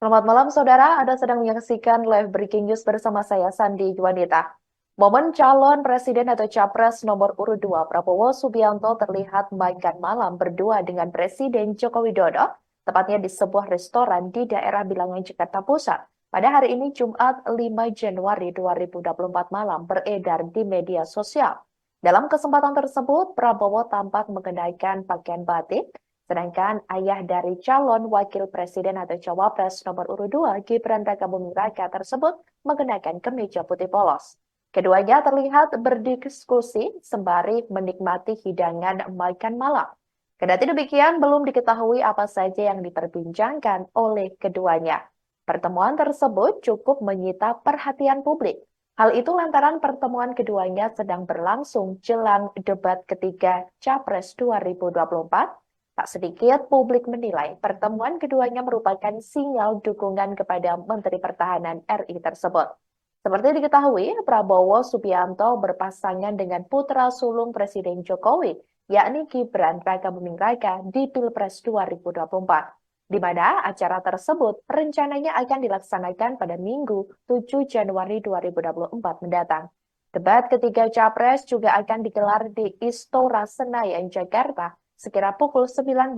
Selamat malam saudara, Anda sedang menyaksikan live breaking news bersama saya Sandi Juanita. Momen calon presiden atau capres nomor urut 2 Prabowo Subianto terlihat makan malam berdua dengan Presiden Joko Widodo, tepatnya di sebuah restoran di daerah Bilangan, Jakarta Pusat. Pada hari ini Jumat 5 Januari 2024 malam beredar di media sosial. Dalam kesempatan tersebut, Prabowo tampak mengenakan pakaian batik. Sedangkan ayah dari calon wakil presiden atau cawapres nomor urut 2, Gibran Rakabuming Raka tersebut mengenakan kemeja putih polos. Keduanya terlihat berdiskusi sembari menikmati hidangan makan malam. Kendati demikian, belum diketahui apa saja yang diperbincangkan oleh keduanya. Pertemuan tersebut cukup menyita perhatian publik. Hal itu lantaran pertemuan keduanya sedang berlangsung jelang debat ketiga Capres 2024. Tak sedikit publik menilai pertemuan keduanya merupakan sinyal dukungan kepada Menteri Pertahanan RI tersebut. Seperti diketahui, Prabowo Subianto berpasangan dengan putra sulung Presiden Jokowi, yakni Gibran Rakabuming Raka di Pilpres 2024, di mana acara tersebut rencananya akan dilaksanakan pada Minggu 7 Januari 2024 mendatang. Debat ketiga Capres juga akan digelar di Istora Senayan, Jakarta, sekira pukul 19.00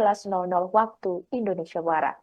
waktu Indonesia Barat.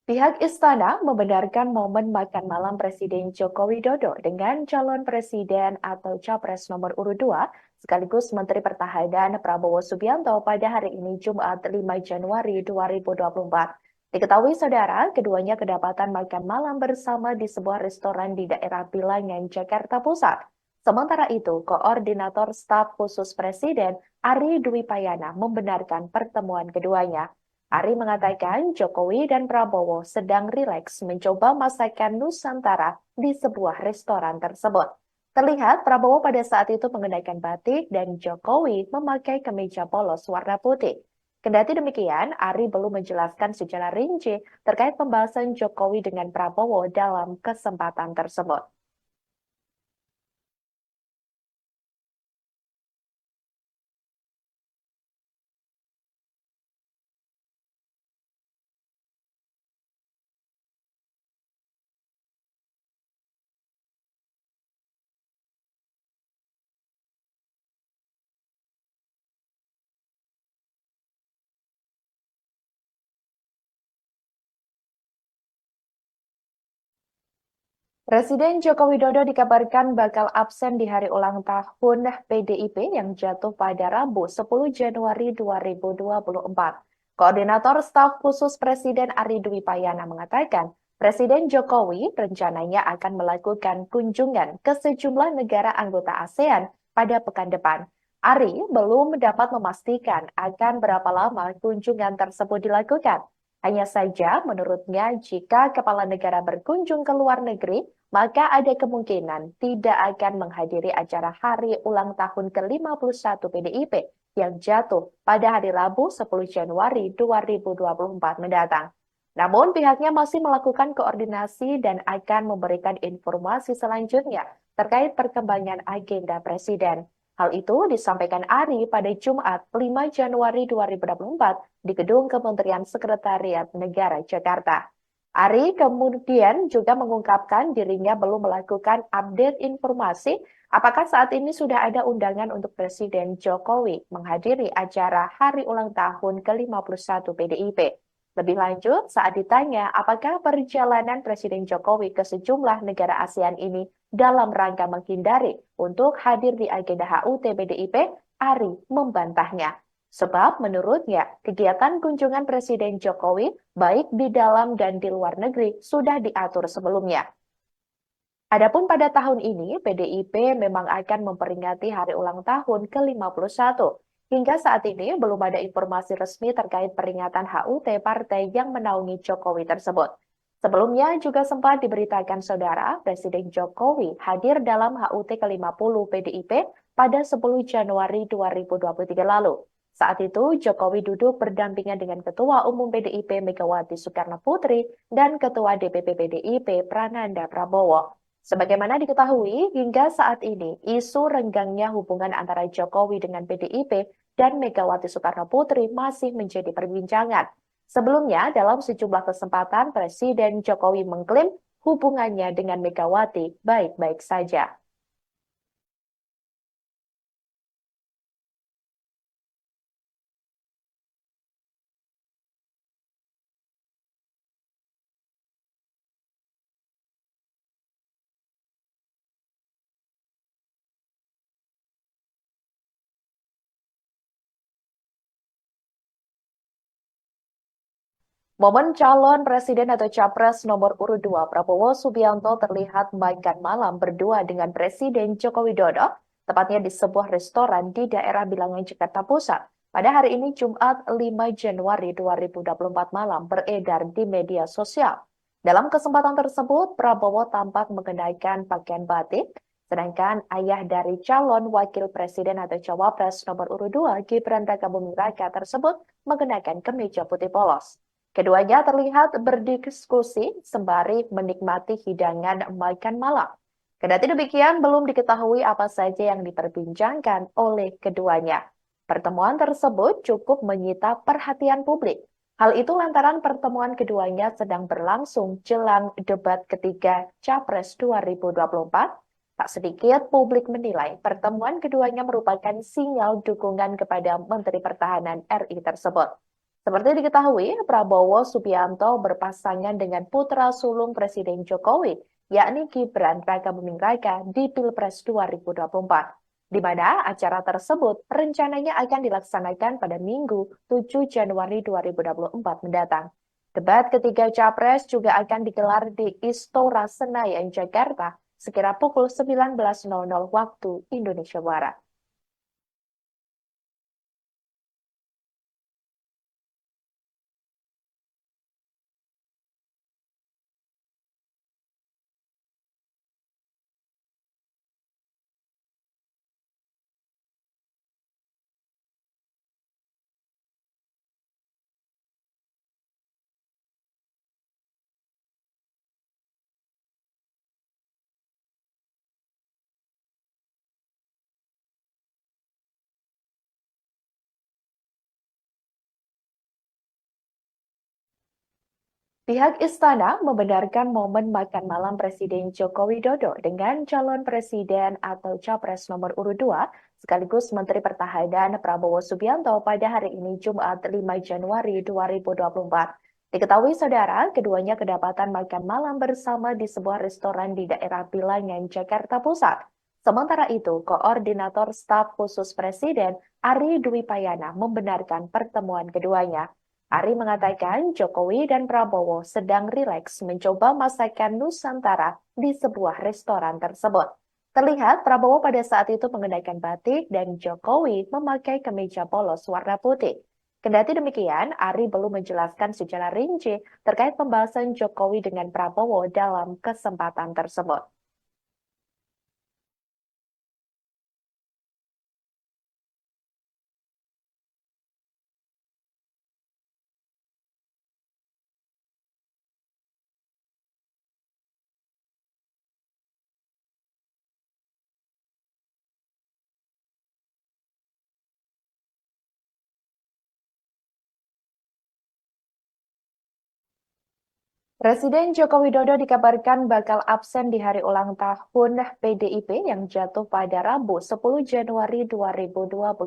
Pihak istana membenarkan momen makan malam Presiden Joko Widodo dengan calon presiden atau capres nomor urut 2 sekaligus Menteri Pertahanan Prabowo Subianto pada hari ini Jumat 5 Januari 2024. Diketahui saudara, keduanya kedapatan makan malam bersama di sebuah restoran di daerah Bilangan, Jakarta Pusat. Sementara itu, Koordinator Staf Khusus Presiden Ari Dwi Payana membenarkan pertemuan keduanya. Ari mengatakan Jokowi dan Prabowo sedang rileks mencoba masakan Nusantara di sebuah restoran tersebut. Terlihat Prabowo pada saat itu mengenakan batik dan Jokowi memakai kemeja polos warna putih. Kendati demikian, Ari belum menjelaskan secara rinci terkait pembahasan Jokowi dengan Prabowo dalam kesempatan tersebut. Presiden Joko Widodo dikabarkan bakal absen di hari ulang tahun PDIP yang jatuh pada Rabu 10 Januari 2024. Koordinator Staf Khusus Presiden Ari Dwi Payana mengatakan, Presiden Jokowi rencananya akan melakukan kunjungan ke sejumlah negara anggota ASEAN pada pekan depan. Ari belum dapat memastikan akan berapa lama kunjungan tersebut dilakukan. Hanya saja, menurutnya, jika kepala negara berkunjung ke luar negeri, maka ada kemungkinan tidak akan menghadiri acara hari ulang tahun ke-51 PDIP yang jatuh pada hari Rabu 10 Januari 2024 mendatang. Namun pihaknya masih melakukan koordinasi dan akan memberikan informasi selanjutnya terkait perkembangan agenda Presiden. Hal itu disampaikan Ari pada Jumat 5 Januari 2024 di Gedung Kementerian Sekretariat Negara Jakarta. Ari kemudian juga mengungkapkan dirinya belum melakukan update informasi apakah saat ini sudah ada undangan untuk Presiden Jokowi menghadiri acara hari ulang tahun ke-51 PDIP. Lebih lanjut, saat ditanya apakah perjalanan Presiden Jokowi ke sejumlah negara ASEAN ini dalam rangka menghindari untuk hadir di agenda HUT PDIP, Ari membantahnya. Sebab menurutnya, kegiatan kunjungan Presiden Jokowi baik di dalam dan di luar negeri sudah diatur sebelumnya. Adapun pada tahun ini, PDIP memang akan memperingati hari ulang tahun ke-51. Hingga saat ini belum ada informasi resmi terkait peringatan HUT partai yang menaungi Jokowi tersebut. Sebelumnya juga sempat diberitakan saudara, Presiden Jokowi hadir dalam HUT ke-50 PDIP pada 10 Januari 2023 lalu. Saat itu, Jokowi duduk berdampingan dengan Ketua Umum PDIP Megawati Soekarno Putri dan Ketua DPP PDIP Prananda Prabowo. Sebagaimana diketahui, hingga saat ini, isu renggangnya hubungan antara Jokowi dengan PDIP dan Megawati Soekarno Putri masih menjadi perbincangan. Sebelumnya, dalam sejumlah kesempatan, Presiden Jokowi mengklaim hubungannya dengan Megawati baik-baik saja. Momen calon presiden atau capres nomor urut 2 Prabowo Subianto terlihat makan malam berdua dengan Presiden Joko Widodo, tepatnya di sebuah restoran di daerah Bilangan, Jakarta Pusat. Pada hari ini Jumat 5 Januari 2024 malam beredar di media sosial. Dalam kesempatan tersebut, Prabowo tampak mengenakan pakaian batik, sedangkan ayah dari calon wakil presiden atau cawapres nomor urut 2 Gibran Rakabuming Raka tersebut mengenakan kemeja putih polos. Keduanya terlihat berdiskusi sembari menikmati hidangan makan malam. Kendati demikian, belum diketahui apa saja yang diperbincangkan oleh keduanya. Pertemuan tersebut cukup menyita perhatian publik. Hal itu lantaran pertemuan keduanya sedang berlangsung jelang debat ketiga Capres 2024. Tak sedikit publik menilai pertemuan keduanya merupakan sinyal dukungan kepada Menteri Pertahanan RI tersebut. Seperti diketahui, Prabowo Subianto berpasangan dengan putra sulung Presiden Jokowi, yakni Gibran Rakabuming Raka di Pilpres 2024, di mana acara tersebut rencananya akan dilaksanakan pada Minggu 7 Januari 2024 mendatang. Debat ketiga Capres juga akan digelar di Istora Senayan, Jakarta, sekira pukul 19.00 waktu Indonesia Barat. Pihak istana membenarkan momen makan malam Presiden Joko Widodo dengan calon presiden atau capres nomor urut 2 sekaligus Menteri Pertahanan Prabowo Subianto pada hari ini Jumat 5 Januari 2024. Diketahui saudara, keduanya kedapatan makan malam bersama di sebuah restoran di daerah Bilangan, Jakarta Pusat. Sementara itu, Koordinator Staf Khusus Presiden Ari Dwi Payana membenarkan pertemuan keduanya. Ari mengatakan Jokowi dan Prabowo sedang rileks mencoba masakan Nusantara di sebuah restoran tersebut. Terlihat Prabowo pada saat itu mengenakan batik dan Jokowi memakai kemeja polos warna putih. Kendati demikian, Ari belum menjelaskan secara rinci terkait pembahasan Jokowi dengan Prabowo dalam kesempatan tersebut. Presiden Joko Widodo dikabarkan bakal absen di hari ulang tahun PDIP yang jatuh pada Rabu 10 Januari 2024.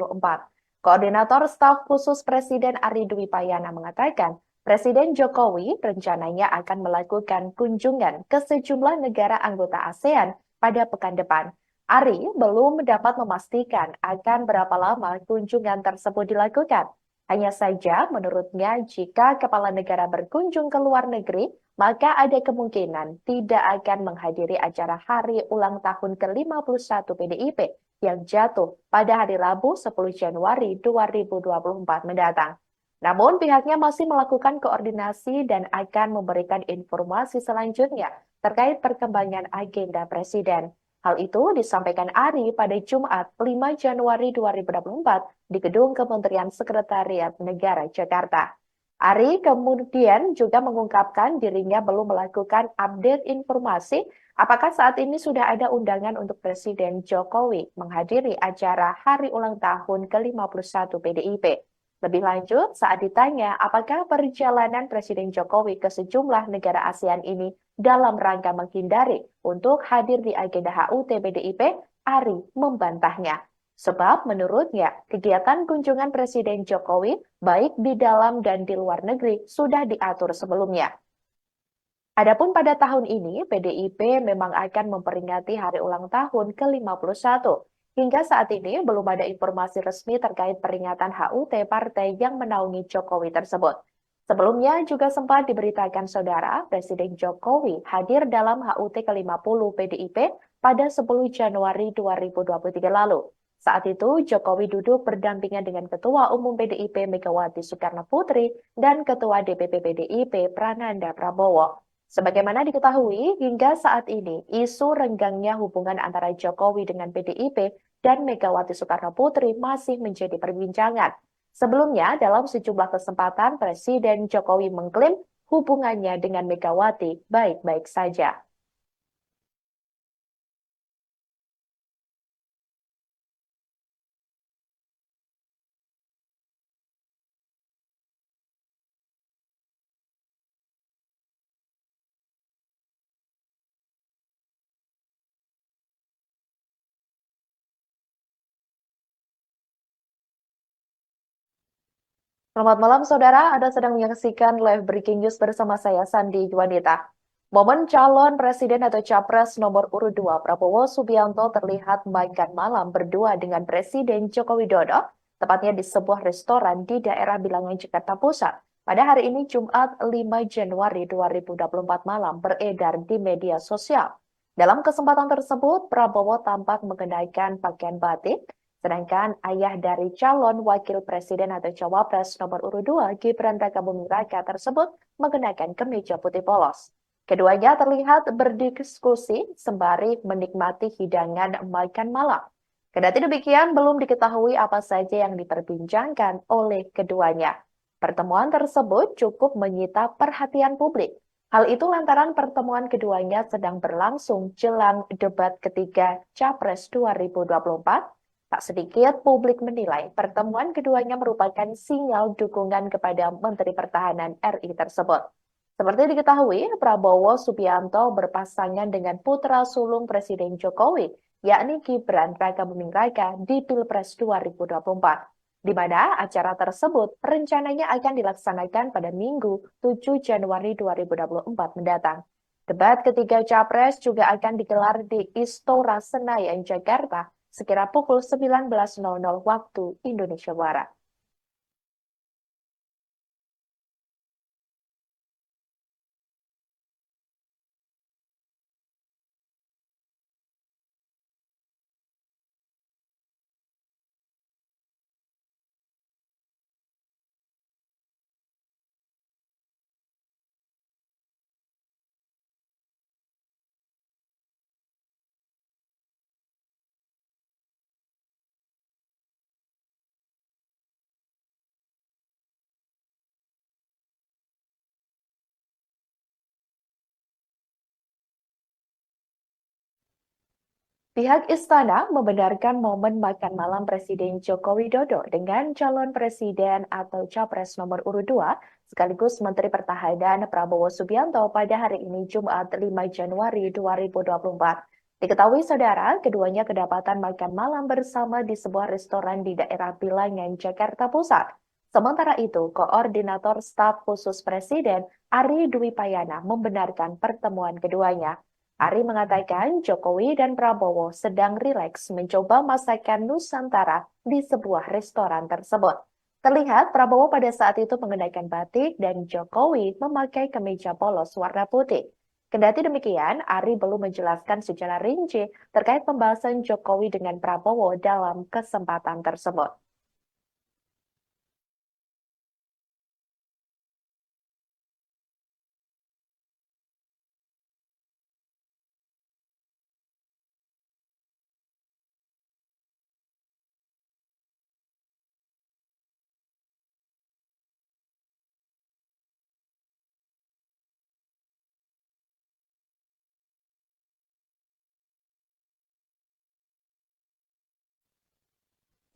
Koordinator Staf Khusus Presiden Ari Dwi Payana mengatakan, Presiden Jokowi rencananya akan melakukan kunjungan ke sejumlah negara anggota ASEAN pada pekan depan. Ari belum dapat memastikan akan berapa lama kunjungan tersebut dilakukan. Hanya saja, menurutnya, jika kepala negara berkunjung ke luar negeri, maka ada kemungkinan tidak akan menghadiri acara hari ulang tahun ke-51 PDIP yang jatuh pada hari Rabu 10 Januari 2024 mendatang. Namun pihaknya masih melakukan koordinasi dan akan memberikan informasi selanjutnya terkait perkembangan agenda Presiden. Hal itu disampaikan Ari pada Jumat 5 Januari 2024 di Gedung Kementerian Sekretariat Negara Jakarta. Ari kemudian juga mengungkapkan dirinya belum melakukan update informasi apakah saat ini sudah ada undangan untuk Presiden Jokowi menghadiri acara hari ulang tahun ke-51 PDIP. Lebih lanjut, saat ditanya apakah perjalanan Presiden Jokowi ke sejumlah negara ASEAN ini dalam rangka menghindari untuk hadir di agenda HUT PDIP, Ari membantahnya. Sebab menurutnya, kegiatan kunjungan Presiden Jokowi baik di dalam dan di luar negeri sudah diatur sebelumnya. Adapun pada tahun ini, PDIP memang akan memperingati hari ulang tahun ke-51. Hingga saat ini belum ada informasi resmi terkait peringatan HUT partai yang menaungi Jokowi tersebut. Sebelumnya juga sempat diberitakan saudara, Presiden Jokowi hadir dalam HUT ke-50 PDIP pada 10 Januari 2023 lalu. Saat itu, Jokowi duduk berdampingan dengan Ketua Umum PDIP Megawati Soekarno Putri dan Ketua DPP PDIP Prananda Prabowo. Sebagaimana diketahui, hingga saat ini, isu renggangnya hubungan antara Jokowi dengan PDIP dan Megawati Soekarno Putri masih menjadi perbincangan. Sebelumnya, dalam sejumlah kesempatan, Presiden Jokowi mengklaim hubungannya dengan Megawati baik-baik saja. Selamat malam, saudara. Anda sedang menyaksikan live breaking news bersama saya, Sandi Juanita. Momen calon presiden atau capres nomor urut 2 Prabowo Subianto terlihat makan malam berdua dengan Presiden Joko Widodo, tepatnya di sebuah restoran di daerah Bilangan, Jakarta Pusat. Pada hari ini, Jumat 5 Januari 2024 malam, beredar di media sosial. Dalam kesempatan tersebut, Prabowo tampak mengenakan pakaian batik, sedangkan ayah dari calon wakil presiden atau cawapres nomor urut 2 Gibran Rakabuming Raka tersebut mengenakan kemeja putih polos. Keduanya terlihat berdiskusi sembari menikmati hidangan makan malam. Kendati demikian, belum diketahui apa saja yang diperbincangkan oleh keduanya. Pertemuan tersebut cukup menyita perhatian publik. Hal itu lantaran pertemuan keduanya sedang berlangsung jelang debat ketiga Capres 2024. Tak sedikit publik menilai pertemuan keduanya merupakan sinyal dukungan kepada Menteri Pertahanan RI tersebut. Seperti diketahui, Prabowo Subianto berpasangan dengan putra sulung Presiden Jokowi, yakni Gibran Rakabuming Raka di Pilpres 2024, di mana acara tersebut rencananya akan dilaksanakan pada Minggu 7 Januari 2024 mendatang. Debat ketiga Capres juga akan digelar di Istora Senayan, Jakarta, sekira pukul 19.00 waktu Indonesia Barat. Pihak istana membenarkan momen makan malam Presiden Joko Widodo dengan calon presiden atau capres nomor urut 2 sekaligus Menteri Pertahanan Prabowo Subianto pada hari ini Jumat 5 Januari 2024. Diketahui saudara, keduanya kedapatan makan malam bersama di sebuah restoran di daerah Bilangan, Jakarta Pusat. Sementara itu, Koordinator Staf Khusus Presiden Ari Dwi Payana membenarkan pertemuan keduanya. Ari mengatakan Jokowi dan Prabowo sedang rileks mencoba masakan Nusantara di sebuah restoran tersebut. Terlihat Prabowo pada saat itu mengenakan batik dan Jokowi memakai kemeja polos warna putih. Kendati demikian, Ari belum menjelaskan secara rinci terkait pembahasan Jokowi dengan Prabowo dalam kesempatan tersebut.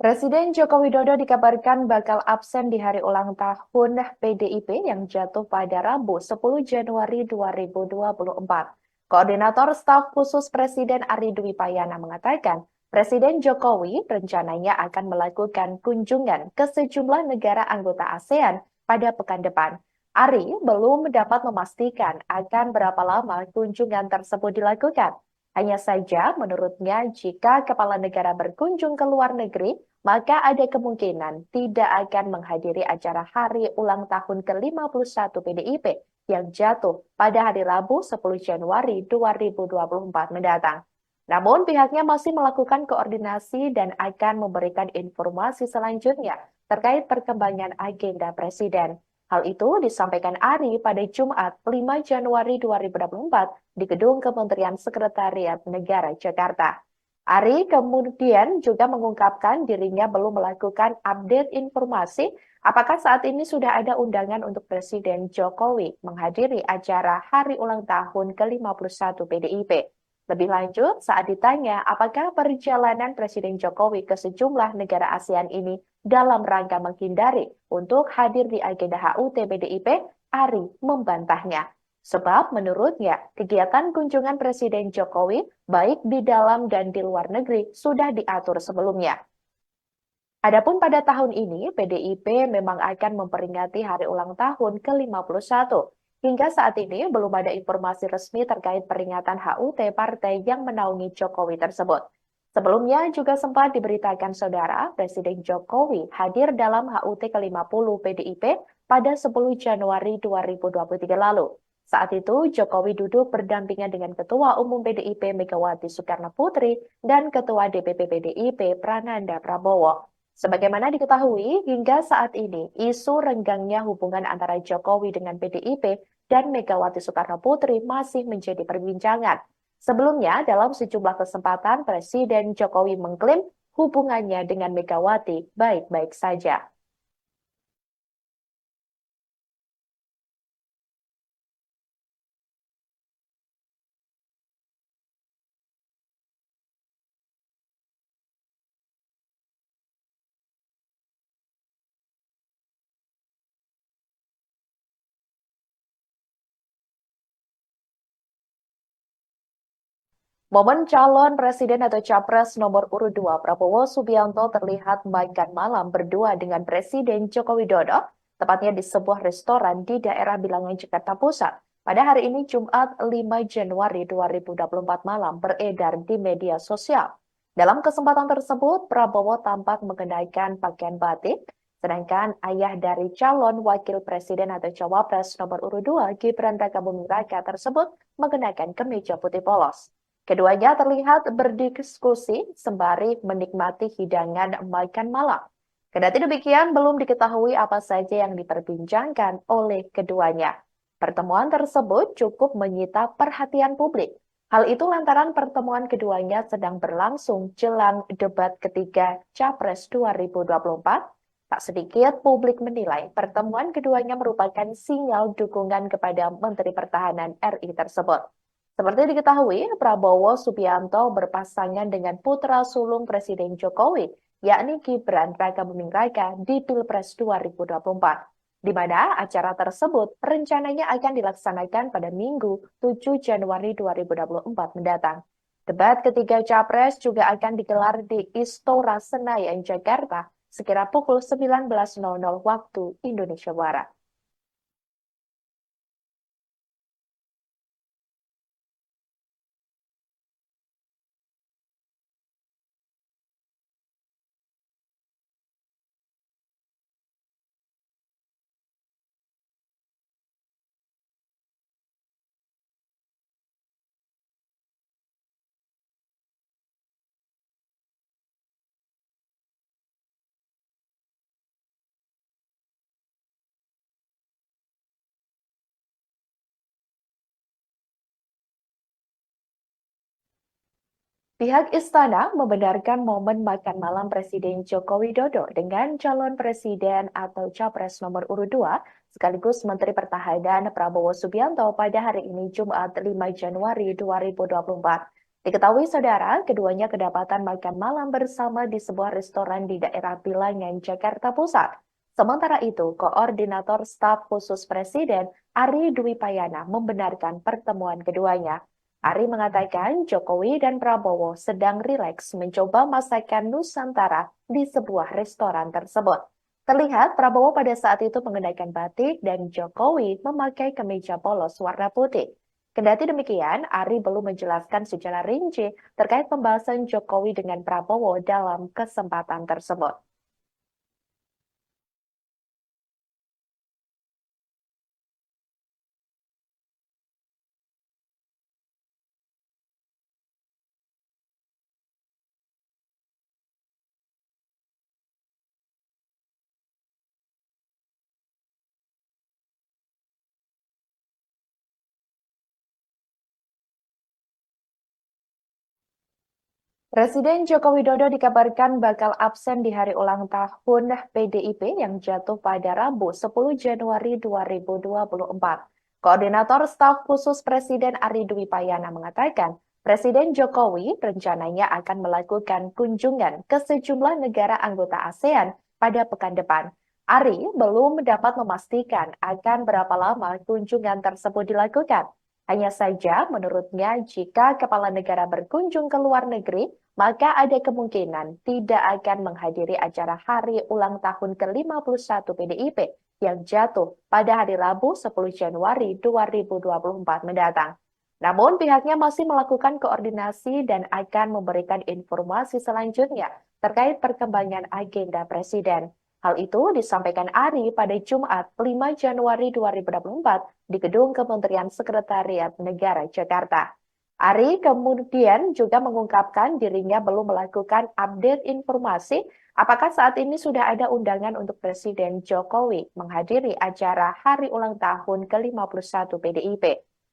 Presiden Joko Widodo dikabarkan bakal absen di hari ulang tahun PDIP yang jatuh pada Rabu 10 Januari 2024. Koordinator Staf Khusus Presiden Ari Dwi Payana mengatakan, Presiden Jokowi rencananya akan melakukan kunjungan ke sejumlah negara anggota ASEAN pada pekan depan. Ari belum dapat memastikan akan berapa lama kunjungan tersebut dilakukan. Hanya saja, menurutnya, jika kepala negara berkunjung ke luar negeri, maka ada kemungkinan tidak akan menghadiri acara hari ulang tahun ke-51 PDIP yang jatuh pada hari Rabu 10 Januari 2024 mendatang. Namun pihaknya masih melakukan koordinasi dan akan memberikan informasi selanjutnya terkait perkembangan agenda Presiden. Hal itu disampaikan Ari pada Jumat 5 Januari 2024 di Gedung Kementerian Sekretariat Negara Jakarta. Ari kemudian juga mengungkapkan dirinya belum melakukan update informasi apakah saat ini sudah ada undangan untuk Presiden Jokowi menghadiri acara hari ulang tahun ke-51 PDIP. Lebih lanjut, saat ditanya apakah perjalanan Presiden Jokowi ke sejumlah negara ASEAN ini dalam rangka menghindari untuk hadir di agenda HUT PDIP, Ari membantahnya. Sebab menurutnya, kegiatan kunjungan Presiden Jokowi baik di dalam dan di luar negeri sudah diatur sebelumnya. Adapun pada tahun ini, PDIP memang akan memperingati hari ulang tahun ke-51. Hingga saat ini belum ada informasi resmi terkait peringatan HUT partai yang menaungi Jokowi tersebut. Sebelumnya juga sempat diberitakan saudara, Presiden Jokowi hadir dalam HUT ke-50 PDIP pada 10 Januari 2023 lalu. Saat itu, Jokowi duduk berdampingan dengan Ketua Umum PDIP Megawati Soekarno Putri dan Ketua DPP PDIP Prananda Prabowo. Sebagaimana diketahui, hingga saat ini, isu renggangnya hubungan antara Jokowi dengan PDIP dan Megawati Soekarno Putri masih menjadi perbincangan. Sebelumnya, dalam sejumlah kesempatan, Presiden Jokowi mengklaim hubungannya dengan Megawati baik-baik saja. Momen calon presiden atau capres nomor urut 2 Prabowo Subianto terlihat makan malam berdua dengan Presiden Joko Widodo, tepatnya di sebuah restoran di daerah Bilangan, Jakarta Pusat. Pada hari ini Jumat 5 Januari 2024 malam beredar di media sosial. Dalam kesempatan tersebut, Prabowo tampak mengenakan pakaian batik, sedangkan ayah dari calon wakil presiden atau cawapres nomor urut 2 Gibran Rakabuming Raka tersebut mengenakan kemeja putih polos. Keduanya terlihat berdiskusi sembari menikmati hidangan makan malam. Kendati demikian, belum diketahui apa saja yang diperbincangkan oleh keduanya. Pertemuan tersebut cukup menyita perhatian publik. Hal itu lantaran pertemuan keduanya sedang berlangsung jelang debat ketiga Capres 2024. Tak sedikit publik menilai pertemuan keduanya merupakan sinyal dukungan kepada Menteri Pertahanan RI tersebut. Seperti diketahui, Prabowo Subianto berpasangan dengan putra sulung Presiden Jokowi, yakni Gibran Rakabuming Raka di Pilpres 2024, di mana acara tersebut rencananya akan dilaksanakan pada Minggu 7 Januari 2024 mendatang. Debat ketiga Capres juga akan digelar di Istora Senayan, Jakarta, sekira pukul 19.00 waktu Indonesia Barat. Pihak istana membenarkan momen makan malam Presiden Joko Widodo dengan calon presiden atau capres nomor urut 2 sekaligus Menteri Pertahanan Prabowo Subianto pada hari ini Jumat 5 Januari 2024. Diketahui saudara, keduanya kedapatan makan malam bersama di sebuah restoran di daerah Bilangan, Jakarta Pusat. Sementara itu, Koordinator Staf Khusus Presiden Ari Dwi Payana membenarkan pertemuan keduanya. Ari mengatakan Jokowi dan Prabowo sedang rileks mencoba masakan Nusantara di sebuah restoran tersebut. Terlihat Prabowo pada saat itu mengenakan batik dan Jokowi memakai kemeja polos warna putih. Kendati demikian, Ari belum menjelaskan secara rinci terkait pembahasan Jokowi dengan Prabowo dalam kesempatan tersebut. Presiden Joko Widodo dikabarkan bakal absen di hari ulang tahun PDIP yang jatuh pada Rabu 10 Januari 2024. Koordinator Staf Khusus Presiden Ari Dwi Payana mengatakan, Presiden Jokowi rencananya akan melakukan kunjungan ke sejumlah negara anggota ASEAN pada pekan depan. Ari belum dapat memastikan akan berapa lama kunjungan tersebut dilakukan. Hanya saja, menurutnya, jika kepala negara berkunjung ke luar negeri, maka ada kemungkinan tidak akan menghadiri acara hari ulang tahun ke-51 PDIP yang jatuh pada hari Rabu 10 Januari 2024 mendatang. Namun pihaknya masih melakukan koordinasi dan akan memberikan informasi selanjutnya terkait perkembangan agenda Presiden. Hal itu disampaikan Ari pada Jumat 5 Januari 2024 di Gedung Kementerian Sekretariat Negara Jakarta. Ari kemudian juga mengungkapkan dirinya belum melakukan update informasi apakah saat ini sudah ada undangan untuk Presiden Jokowi menghadiri acara hari ulang tahun ke-51 PDIP.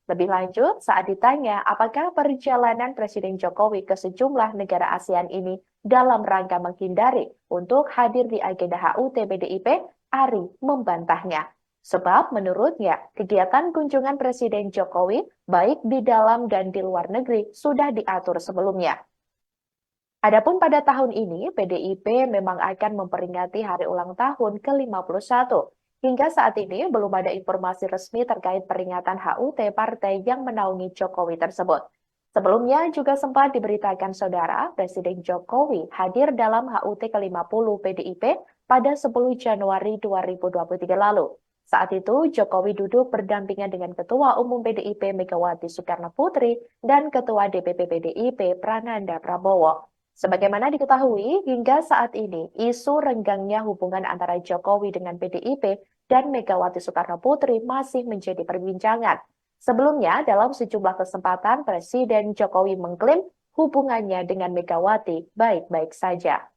Lebih lanjut, saat ditanya apakah perjalanan Presiden Jokowi ke sejumlah negara ASEAN ini dalam rangka menghindari untuk hadir di agenda HUT PDIP, Ari membantahnya. Sebab menurutnya, kegiatan kunjungan Presiden Jokowi baik di dalam dan di luar negeri sudah diatur sebelumnya. Adapun pada tahun ini, PDIP memang akan memperingati hari ulang tahun ke-51. Hingga saat ini belum ada informasi resmi terkait peringatan HUT partai yang menaungi Jokowi tersebut. Sebelumnya juga sempat diberitakan saudara, Presiden Jokowi hadir dalam HUT ke-50 PDIP pada 10 Januari 2023 lalu. Saat itu, Jokowi duduk berdampingan dengan Ketua Umum PDIP Megawati Soekarno Putri dan Ketua DPP PDIP Prananda Prabowo. Sebagaimana diketahui, hingga saat ini isu renggangnya hubungan antara Jokowi dengan PDIP dan Megawati Soekarno Putri masih menjadi perbincangan. Sebelumnya, dalam sejumlah kesempatan, Presiden Jokowi mengklaim hubungannya dengan Megawati baik-baik saja.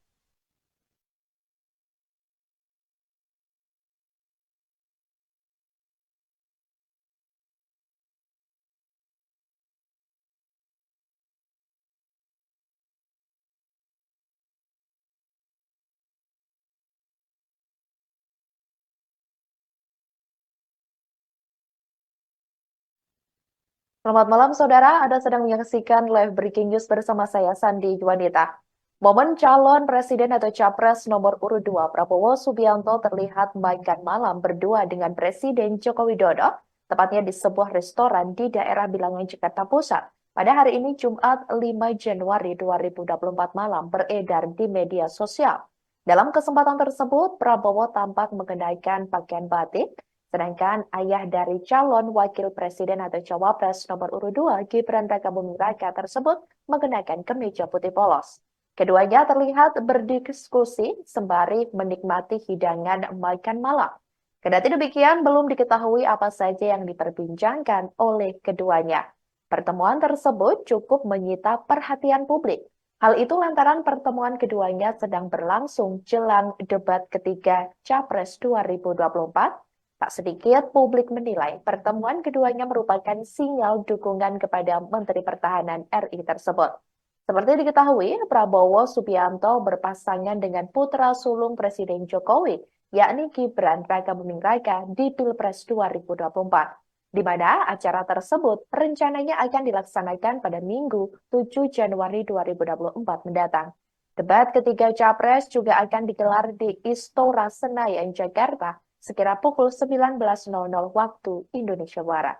Selamat malam saudara, Anda sedang menyaksikan live breaking news bersama saya Sandi Juanita. Momen calon presiden atau capres nomor urut 2 Prabowo Subianto terlihat makan malam berdua dengan Presiden Joko Widodo, tepatnya di sebuah restoran di daerah Bilangan, Jakarta Pusat. Pada hari ini Jumat 5 Januari 2024 malam beredar di media sosial. Dalam kesempatan tersebut, Prabowo tampak mengenakan pakaian batik. Sedangkan ayah dari calon wakil presiden atau cawapres nomor urut 2 Gibran Rakabuming Raka tersebut mengenakan kemeja putih polos. Keduanya terlihat berdiskusi sembari menikmati hidangan makan malam. Kendati demikian, belum diketahui apa saja yang diperbincangkan oleh keduanya. Pertemuan tersebut cukup menyita perhatian publik. Hal itu lantaran pertemuan keduanya sedang berlangsung jelang debat ketiga Capres 2024. Tak sedikit publik menilai pertemuan keduanya merupakan sinyal dukungan kepada Menteri Pertahanan RI tersebut. Seperti diketahui, Prabowo Subianto berpasangan dengan putra sulung Presiden Jokowi, yakni Gibran Rakabuming Raka di Pilpres 2024, di mana acara tersebut rencananya akan dilaksanakan pada Minggu 7 Januari 2024 mendatang. Debat ketiga Capres juga akan digelar di Istora Senayan, Jakarta, sekira pukul 19.00 waktu Indonesia Barat.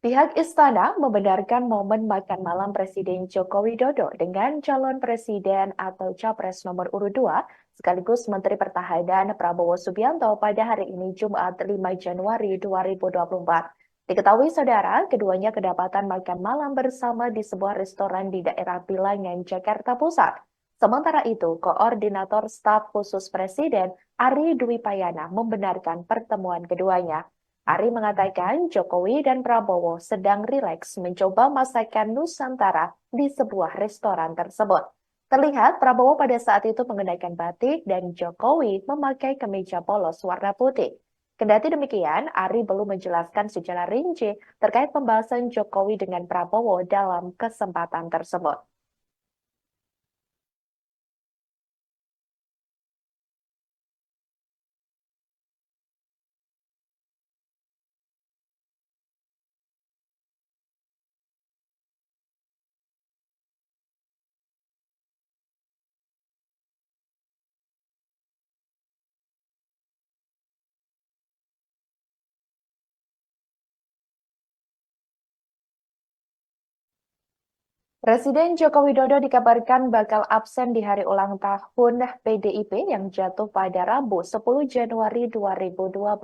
Pihak istana membenarkan momen makan malam Presiden Joko Widodo dengan calon presiden atau capres nomor urut 2 sekaligus Menteri Pertahanan Prabowo Subianto pada hari ini Jumat 5 Januari 2024. Diketahui saudara, keduanya kedapatan makan malam bersama di sebuah restoran di daerah Bilangan, Jakarta Pusat. Sementara itu, Koordinator Staf Khusus Presiden Ari Dwi Payana membenarkan pertemuan keduanya. Ari mengatakan Jokowi dan Prabowo sedang rileks mencoba masakan Nusantara di sebuah restoran tersebut. Terlihat Prabowo pada saat itu mengenakan batik dan Jokowi memakai kemeja polos warna putih. Kendati demikian, Ari belum menjelaskan secara rinci terkait pembahasan Jokowi dengan Prabowo dalam kesempatan tersebut. Presiden Joko Widodo dikabarkan bakal absen di hari ulang tahun PDIP yang jatuh pada Rabu 10 Januari 2024.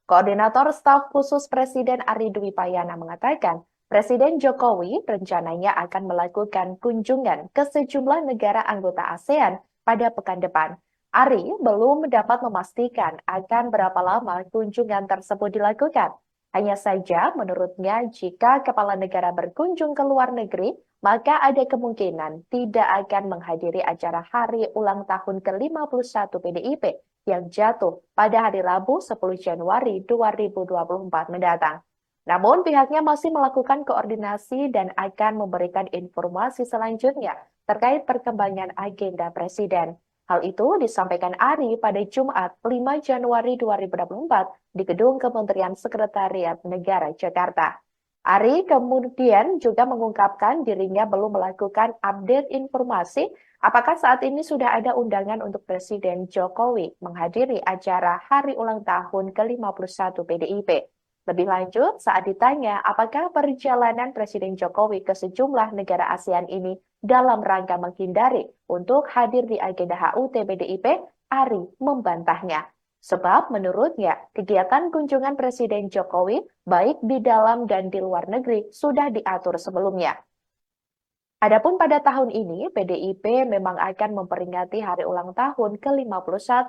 Koordinator Staf Khusus Presiden Ari Dwi Payana mengatakan, Presiden Jokowi rencananya akan melakukan kunjungan ke sejumlah negara anggota ASEAN pada pekan depan. Ari belum dapat memastikan akan berapa lama kunjungan tersebut dilakukan. Hanya saja, menurutnya, jika kepala negara berkunjung ke luar negeri, maka ada kemungkinan tidak akan menghadiri acara hari ulang tahun ke-51 PDIP yang jatuh pada hari Rabu 10 Januari 2024 mendatang. Namun pihaknya masih melakukan koordinasi dan akan memberikan informasi selanjutnya terkait perkembangan agenda Presiden. Hal itu disampaikan Ari pada Jumat 5 Januari 2024 di Gedung Kementerian Sekretariat Negara Jakarta. Ari kemudian juga mengungkapkan dirinya belum melakukan update informasi apakah saat ini sudah ada undangan untuk Presiden Jokowi menghadiri acara hari ulang tahun ke-51 PDIP. Lebih lanjut, saat ditanya apakah perjalanan Presiden Jokowi ke sejumlah negara ASEAN ini dalam rangka menghindari untuk hadir di agenda HUT PDIP, Ari membantahnya. Sebab menurutnya, kegiatan kunjungan Presiden Jokowi baik di dalam dan di luar negeri sudah diatur sebelumnya. Adapun pada tahun ini, PDIP memang akan memperingati hari ulang tahun ke-51.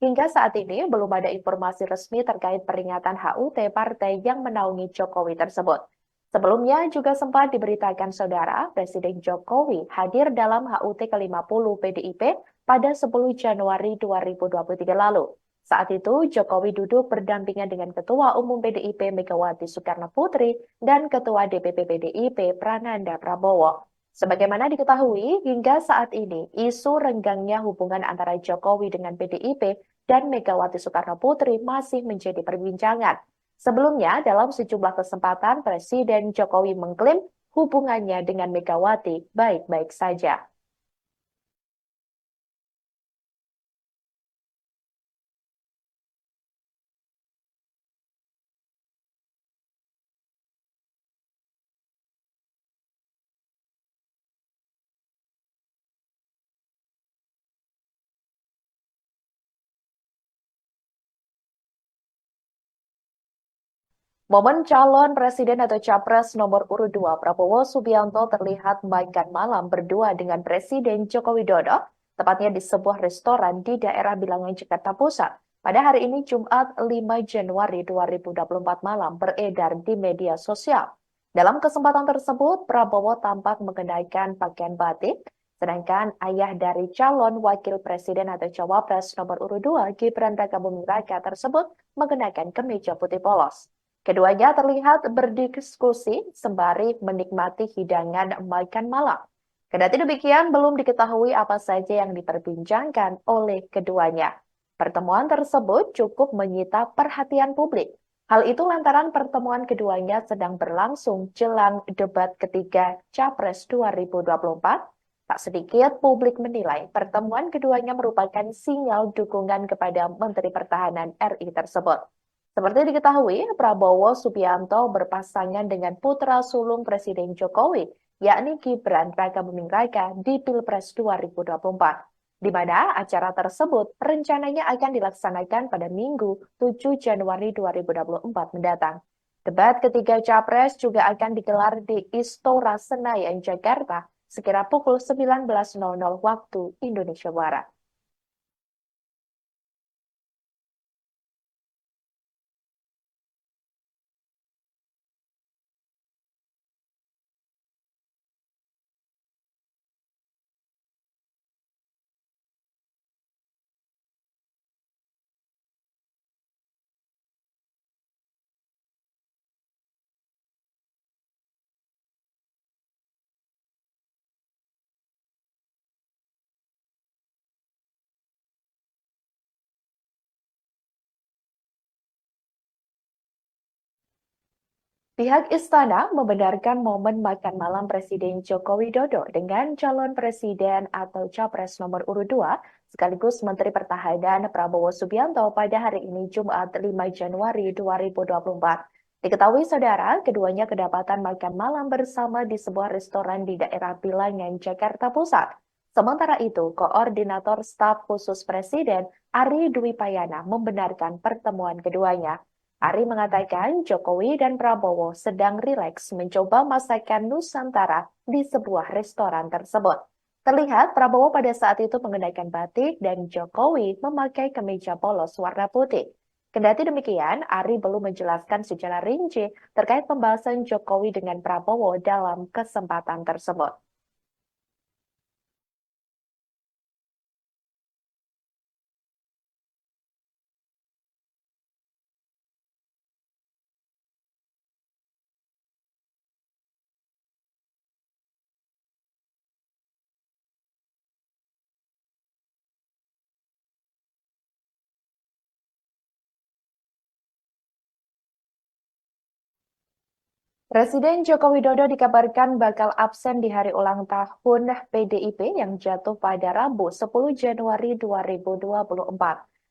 Hingga saat ini belum ada informasi resmi terkait peringatan HUT partai yang menaungi Jokowi tersebut. Sebelumnya juga sempat diberitakan saudara, Presiden Jokowi hadir dalam HUT ke-50 PDIP pada 10 Januari 2023 lalu. Saat itu, Jokowi duduk berdampingan dengan Ketua Umum PDIP Megawati Soekarno Putri dan Ketua DPP PDIP Prananda Prabowo. Sebagaimana diketahui, hingga saat ini, isu renggangnya hubungan antara Jokowi dengan PDIP dan Megawati Soekarno Putri masih menjadi perbincangan. Sebelumnya, dalam sejumlah kesempatan, Presiden Jokowi mengklaim hubungannya dengan Megawati baik-baik saja. Momen calon presiden atau capres nomor urut 2 Prabowo Subianto terlihat makan malam berdua dengan Presiden Joko Widodo, tepatnya di sebuah restoran di daerah Bilangan, Jakarta Pusat. Pada hari ini Jumat 5 Januari 2024 malam beredar di media sosial. Dalam kesempatan tersebut, Prabowo tampak mengenakan pakaian batik, sedangkan ayah dari calon wakil presiden atau cawapres nomor urut 2 Gibran Rakabuming Raka tersebut mengenakan kemeja putih polos. Keduanya terlihat berdiskusi sembari menikmati hidangan makan malam. Kendati demikian, belum diketahui apa saja yang diperbincangkan oleh keduanya. Pertemuan tersebut cukup menyita perhatian publik. Hal itu lantaran pertemuan keduanya sedang berlangsung jelang debat ketiga Capres 2024. Tak sedikit publik menilai pertemuan keduanya merupakan sinyal dukungan kepada Menteri Pertahanan RI tersebut. Seperti diketahui, Prabowo Subianto berpasangan dengan putra sulung Presiden Jokowi, yakni Gibran Rakabuming Raka di Pilpres 2024, di mana acara tersebut rencananya akan dilaksanakan pada Minggu 7 Januari 2024 mendatang. Debat ketiga Capres juga akan digelar di Istora Senayan, Jakarta, sekira pukul 19.00 waktu Indonesia Barat. Pihak istana membenarkan momen makan malam Presiden Joko Widodo dengan calon presiden atau capres nomor urut 2 sekaligus Menteri Pertahanan Prabowo Subianto pada hari ini Jumat 5 Januari 2024. Diketahui saudara, keduanya kedapatan makan malam bersama di sebuah restoran di daerah Bilangan, Jakarta Pusat. Sementara itu, Koordinator Staf Khusus Presiden Ari Dwi Payana membenarkan pertemuan keduanya. Ari mengatakan Jokowi dan Prabowo sedang rileks mencoba masakan Nusantara di sebuah restoran tersebut. Terlihat Prabowo pada saat itu mengenakan batik dan Jokowi memakai kemeja polos warna putih. Kendati demikian, Ari belum menjelaskan secara rinci terkait pembahasan Jokowi dengan Prabowo dalam kesempatan tersebut. Presiden Joko Widodo dikabarkan bakal absen di hari ulang tahun PDIP yang jatuh pada Rabu 10 Januari 2024.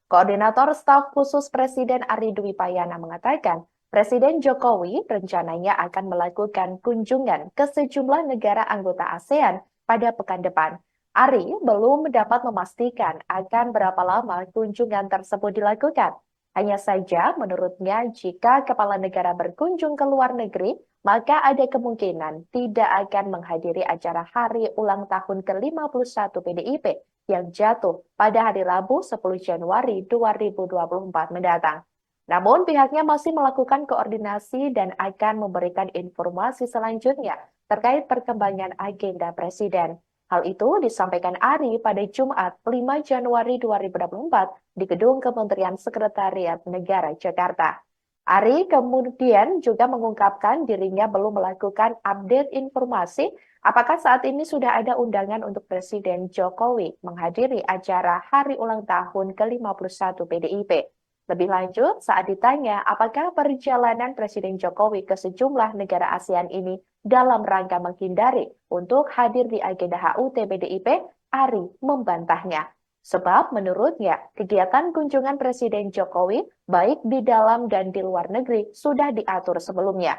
Koordinator Staf Khusus Presiden Ari Dwi Payana mengatakan, Presiden Jokowi rencananya akan melakukan kunjungan ke sejumlah negara anggota ASEAN pada pekan depan. Ari belum dapat memastikan akan berapa lama kunjungan tersebut dilakukan. Hanya saja, menurutnya, jika kepala negara berkunjung ke luar negeri, maka ada kemungkinan tidak akan menghadiri acara hari ulang tahun ke-51 PDIP yang jatuh pada hari Rabu 10 Januari 2024 mendatang. Namun pihaknya masih melakukan koordinasi dan akan memberikan informasi selanjutnya terkait perkembangan agenda Presiden. Hal itu disampaikan Ari pada Jumat 5 Januari 2024 di Gedung Kementerian Sekretariat Negara Jakarta. Ari kemudian juga mengungkapkan dirinya belum melakukan update informasi apakah saat ini sudah ada undangan untuk Presiden Jokowi menghadiri acara hari ulang tahun ke-51 PDIP. Lebih lanjut, saat ditanya apakah perjalanan Presiden Jokowi ke sejumlah negara ASEAN ini dalam rangka menghindari untuk hadir di agenda HUT PDIP, Ari membantahnya. Sebab menurutnya, kegiatan kunjungan Presiden Jokowi baik di dalam dan di luar negeri sudah diatur sebelumnya.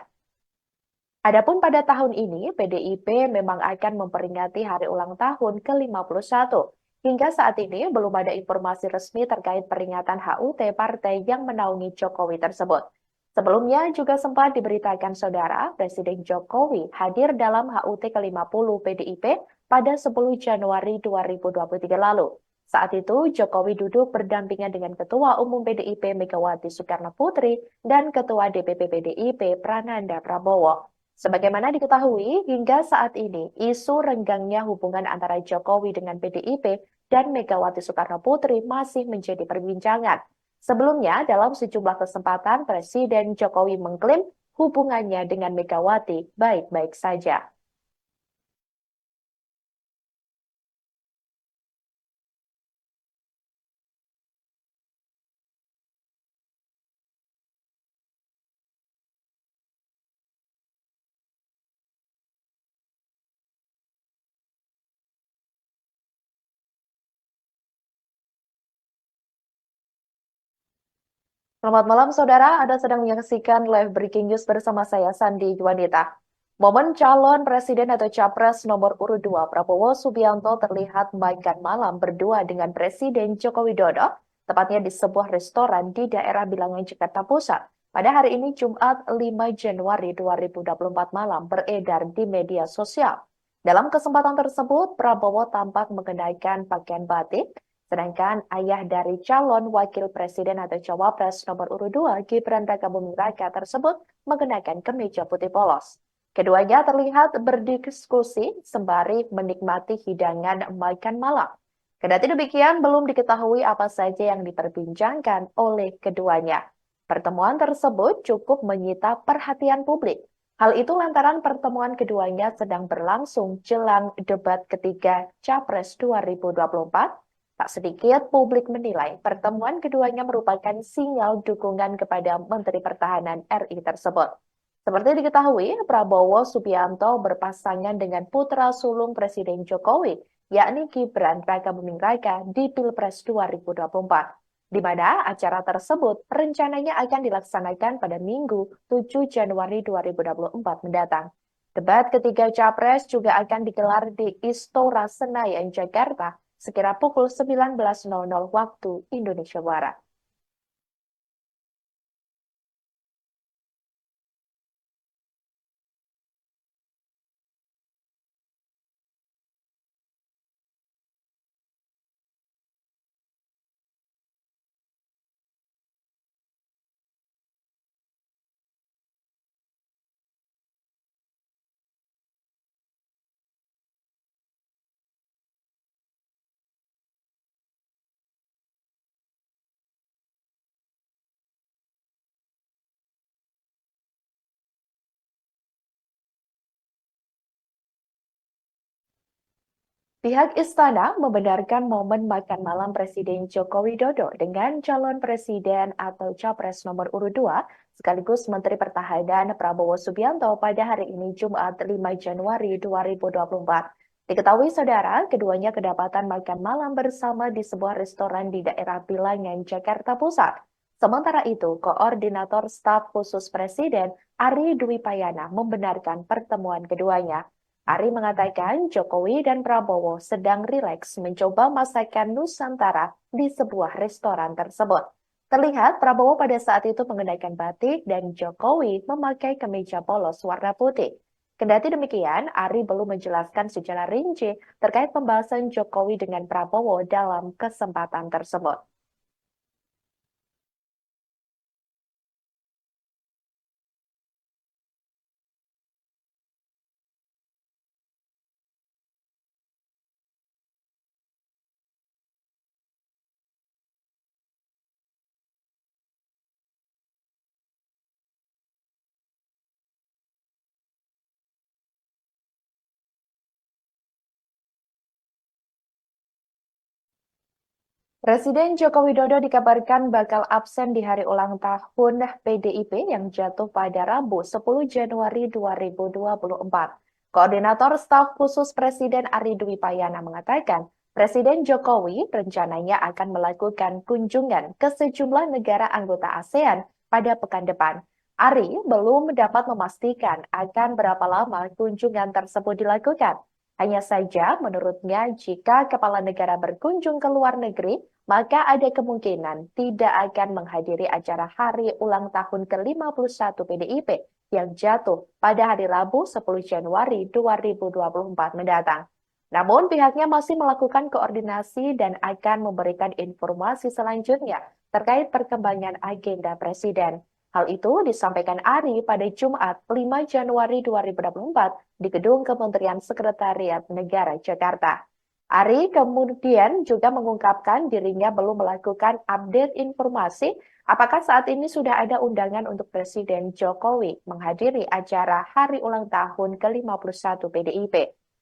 Adapun pada tahun ini, PDIP memang akan memperingati hari ulang tahun ke-51. Hingga saat ini belum ada informasi resmi terkait peringatan HUT partai yang menaungi Jokowi tersebut. Sebelumnya juga sempat diberitakan saudara, Presiden Jokowi hadir dalam HUT ke-50 PDIP pada 10 Januari 2023 lalu. Saat itu, Jokowi duduk berdampingan dengan Ketua Umum PDIP Megawati Soekarno Putri dan Ketua DPP PDIP Prananda Prabowo. Sebagaimana diketahui, hingga saat ini, isu renggangnya hubungan antara Jokowi dengan PDIP dan Megawati Soekarno Putri masih menjadi perbincangan. Sebelumnya, dalam sejumlah kesempatan, Presiden Jokowi mengklaim hubungannya dengan Megawati baik-baik saja. Selamat malam, saudara. Anda sedang menyaksikan live breaking news bersama saya, Sandi Juanita. Momen calon presiden atau capres nomor urut 2 Prabowo Subianto terlihat makan malam berdua dengan Presiden Joko Widodo, tepatnya di sebuah restoran di daerah Bilangan, Jakarta Pusat. Pada hari ini, Jumat 5 Januari 2024 malam, beredar di media sosial. Dalam kesempatan tersebut, Prabowo tampak mengenakan pakaian batik, sedangkan ayah dari calon wakil presiden atau cawapres nomor urut 2 Gibran Rakabuming Raka tersebut mengenakan kemeja putih polos. Keduanya terlihat berdiskusi sembari menikmati hidangan makan malam. Kendati demikian, belum diketahui apa saja yang diperbincangkan oleh keduanya. Pertemuan tersebut cukup menyita perhatian publik. Hal itu lantaran pertemuan keduanya sedang berlangsung jelang debat ketiga Capres 2024. Tak sedikit publik menilai pertemuan keduanya merupakan sinyal dukungan kepada Menteri Pertahanan RI tersebut. Seperti diketahui, Prabowo Subianto berpasangan dengan putra sulung Presiden Jokowi, yakni Gibran Rakabuming Raka di Pilpres 2024, di mana acara tersebut rencananya akan dilaksanakan pada Minggu 7 Januari 2024 mendatang. Debat ketiga Capres juga akan digelar di Istora Senayan, Jakarta, sekira pukul 19.00 waktu Indonesia Barat. Pihak istana membenarkan momen makan malam Presiden Joko Widodo dengan calon presiden atau capres nomor urut 2 sekaligus Menteri Pertahanan Prabowo Subianto pada hari ini Jumat 5 Januari 2024. Diketahui saudara, keduanya kedapatan makan malam bersama di sebuah restoran di daerah Bilangan, Jakarta Pusat. Sementara itu, Koordinator Staf Khusus Presiden Ari Dwi Payana membenarkan pertemuan keduanya. Ari mengatakan Jokowi dan Prabowo sedang rileks mencoba masakan Nusantara di sebuah restoran tersebut. Terlihat Prabowo pada saat itu mengenakan batik dan Jokowi memakai kemeja polos warna putih. Kendati demikian, Ari belum menjelaskan secara rinci terkait pembahasan Jokowi dengan Prabowo dalam kesempatan tersebut. Presiden Joko Widodo dikabarkan bakal absen di hari ulang tahun PDIP yang jatuh pada Rabu 10 Januari 2024. Koordinator Staf Khusus Presiden Ari Dwi Payana mengatakan, Presiden Jokowi rencananya akan melakukan kunjungan ke sejumlah negara anggota ASEAN pada pekan depan. Ari belum dapat memastikan akan berapa lama kunjungan tersebut dilakukan. Hanya saja, menurutnya, jika kepala negara berkunjung ke luar negeri, maka ada kemungkinan tidak akan menghadiri acara hari ulang tahun ke-51 PDIP yang jatuh pada hari Rabu 10 Januari 2024 mendatang. Namun pihaknya masih melakukan koordinasi dan akan memberikan informasi selanjutnya terkait perkembangan agenda Presiden. Hal itu disampaikan Ari pada Jumat 5 Januari 2024 di Gedung Kementerian Sekretariat Negara Jakarta. Ari kemudian juga mengungkapkan dirinya belum melakukan update informasi apakah saat ini sudah ada undangan untuk Presiden Jokowi menghadiri acara hari ulang tahun ke-51 PDIP.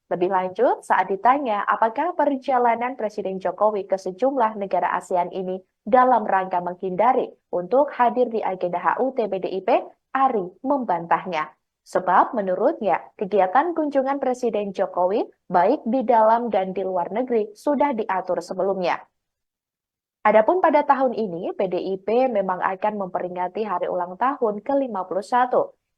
Lebih lanjut, saat ditanya apakah perjalanan Presiden Jokowi ke sejumlah negara ASEAN ini dalam rangka menghindari untuk hadir di agenda HUT PDIP, Ari membantahnya. Sebab menurutnya, kegiatan kunjungan Presiden Jokowi baik di dalam dan di luar negeri sudah diatur sebelumnya. Adapun pada tahun ini, PDIP memang akan memperingati hari ulang tahun ke-51.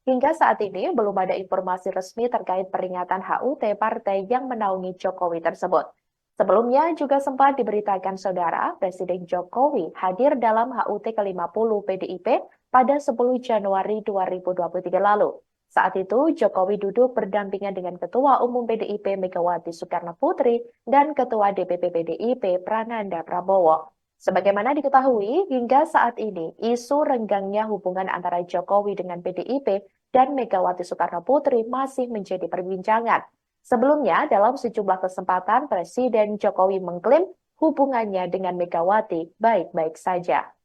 Hingga saat ini belum ada informasi resmi terkait peringatan HUT partai yang menaungi Jokowi tersebut. Sebelumnya juga sempat diberitakan saudara, Presiden Jokowi hadir dalam HUT ke-50 PDIP pada 10 Januari 2023 lalu. Saat itu, Jokowi duduk berdampingan dengan Ketua Umum PDIP Megawati Soekarno Putri dan Ketua DPP PDIP Prananda Prabowo. Sebagaimana diketahui, hingga saat ini, isu renggangnya hubungan antara Jokowi dengan PDIP dan Megawati Soekarno Putri masih menjadi perbincangan. Sebelumnya, dalam sejumlah kesempatan, Presiden Jokowi mengklaim hubungannya dengan Megawati baik-baik saja.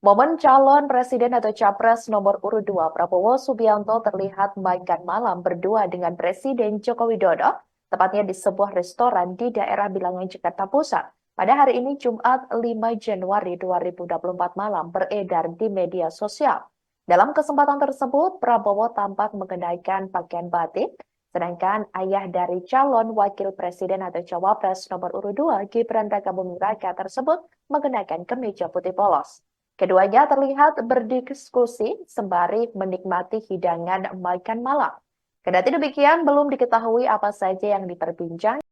Momen calon presiden atau capres nomor urut 2 Prabowo Subianto terlihat makan malam berdua dengan Presiden Joko Widodo, tepatnya di sebuah restoran di daerah Bilangan, Jakarta Pusat. Pada hari ini Jumat 5 Januari 2024 malam beredar di media sosial. Dalam kesempatan tersebut, Prabowo tampak mengenakan pakaian batik, sedangkan ayah dari calon wakil presiden atau cawapres nomor urut 2 Gibran Rakabuming Raka tersebut mengenakan kemeja putih polos. Keduanya terlihat berdiskusi sembari menikmati hidangan makan malam. Kendati demikian, belum diketahui apa saja yang diperbincangkan.